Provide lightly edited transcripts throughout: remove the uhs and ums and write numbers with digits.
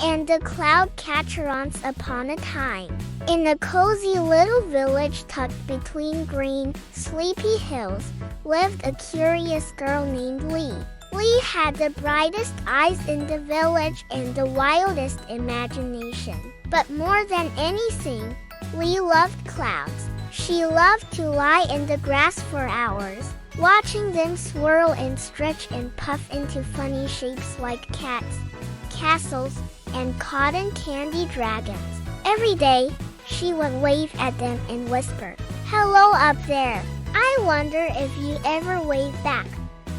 and the cloud catcher. Once upon a time, in a cozy little village tucked between green, sleepy hills, lived a curious girl named Lee. Lee had the brightest eyes in the village and the wildest imagination. But more than anything, Lee loved clouds. She loved to lie in the grass for hours, watching them swirl and stretch and puff into funny shapes like cats, castles, and cotton candy dragons. Every day, she would wave at them and whisper, "Hello up there. I wonder if you ever wave back."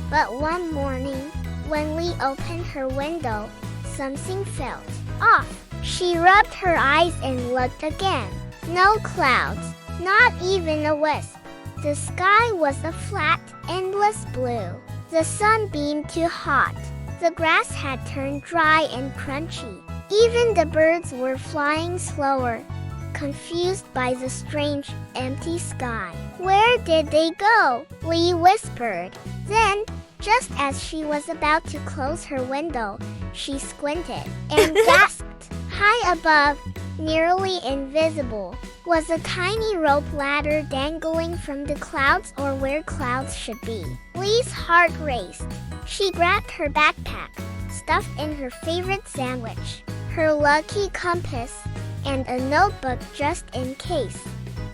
But one morning, when Lee opened her window, something felt off. She rubbed her eyes and looked again. No clouds, not even a wisp. The sky was a flat, endless blue. The sun beamed too hot. The grass had turned dry and crunchy. Even the birds were flying slower, confused by the strange, empty sky. "Where did they go?" Lee whispered. Then, just as she was about to close her window, she squinted and gasped. High above, nearly invisible, was a tiny rope ladder dangling from the clouds, or where clouds should be. Lee's heart raced. She grabbed her backpack, stuffed in her favorite sandwich, her lucky compass, and a notebook just in case,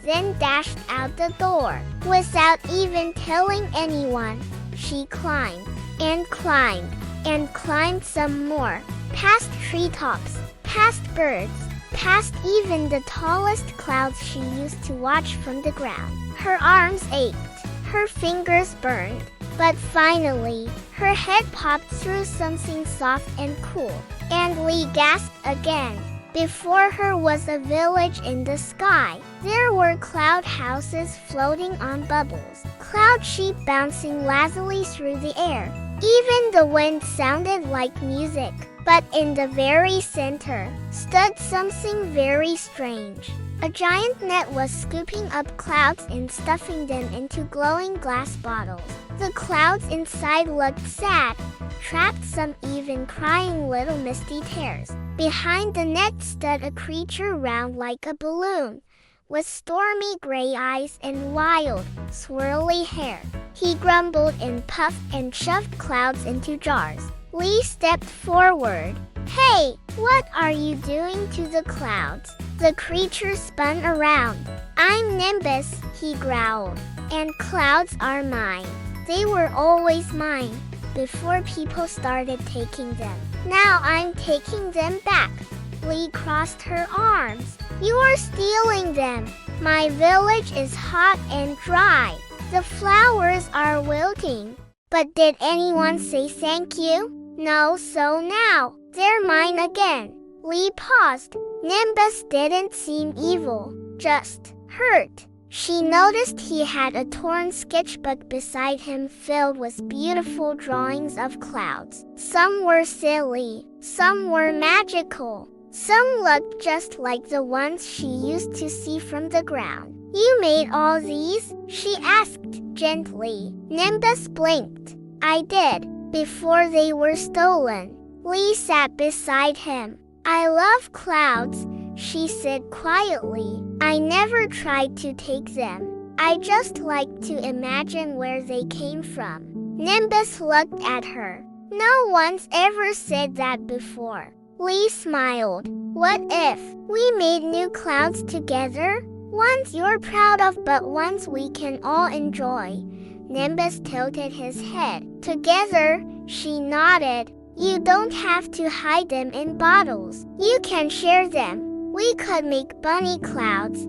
then dashed out the door. Without even telling anyone, she climbed and climbed and climbed some more, past treetops, past birds, past even the tallest clouds she used to watch from the ground. Her arms ached, her fingers burned, but finally, her head popped through something soft and cool, and Lee gasped again. Before her was a village in the sky. There were cloud houses floating on bubbles, cloud sheep bouncing lazily through the air. Even the wind sounded like music. But in the very center stood something very strange. A giant net was scooping up clouds and stuffing them into glowing glass bottles. The clouds inside looked sad, trapped, some even crying little misty tears. Behind the net stood a creature round like a balloon, with stormy gray eyes and wild, swirly hair. He grumbled and puffed and shoved clouds into jars. Lee stepped forward. "Hey, what are you doing to the clouds?" The creature spun around. "I'm Nimbus," he growled, "and clouds are mine. They were always mine, before people started taking them. Now I'm taking them back." Lee crossed her arms. "You're stealing them. My village is hot and dry. The flowers are wilting." "But did anyone say thank you?" "No, so now, they're mine again." Lee paused. Nimbus didn't seem evil, just hurt. She noticed he had a torn sketchbook beside him filled with beautiful drawings of clouds. Some were silly, some were magical, some looked just like the ones she used to see from the ground. "You made all these?" she asked gently. Nimbus blinked. "I did. Before they were stolen." Lee sat beside him. "I love clouds," she said quietly. "I never tried to take them. I just like to imagine where they came from." Nimbus looked at her. "No one's ever said that before." Lee smiled. "What if we made new clouds together? Ones you're proud of, but ones we can all enjoy." Nimbus tilted his head. "Together," she nodded. "You don't have to hide them in bottles. You can share them. We could make bunny clouds,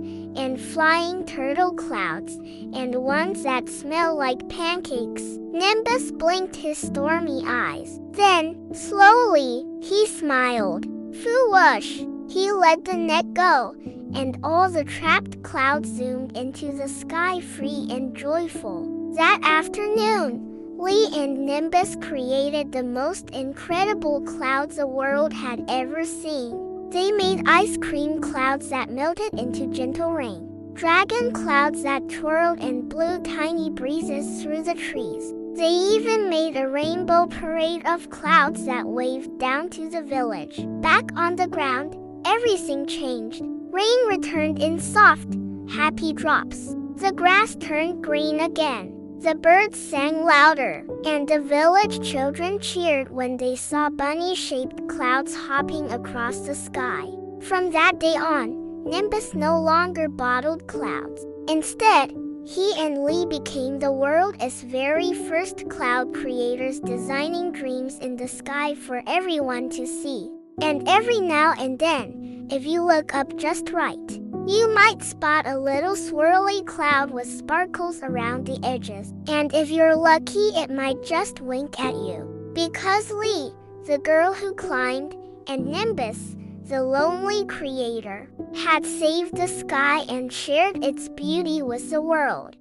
and flying turtle clouds, and ones that smell like pancakes." Nimbus blinked his stormy eyes. Then, slowly, he smiled. Foo-whoosh! He let the net go, and all the trapped clouds zoomed into the sky, free and joyful. That afternoon, Lee and Nimbus created the most incredible clouds the world had ever seen. They made ice cream clouds that melted into gentle rain, dragon clouds that twirled and blew tiny breezes through the trees, They even made a rainbow parade of clouds that waved down to the village. Back on the ground, everything changed. Rain returned in soft, happy drops. The grass turned green again. The birds sang louder, and the village children cheered when they saw bunny-shaped clouds hopping across the sky. From that day on, Nimbus no longer bottled clouds. Instead, he and Lee became the world's very first cloud creators, designing dreams in the sky for everyone to see. And every now and then, if you look up just right, you might spot a little swirly cloud with sparkles around the edges. And if you're lucky, it might just wink at you. Because Lee, the girl who climbed, and Nimbus, the lonely creator, had saved the sky and shared its beauty with the world.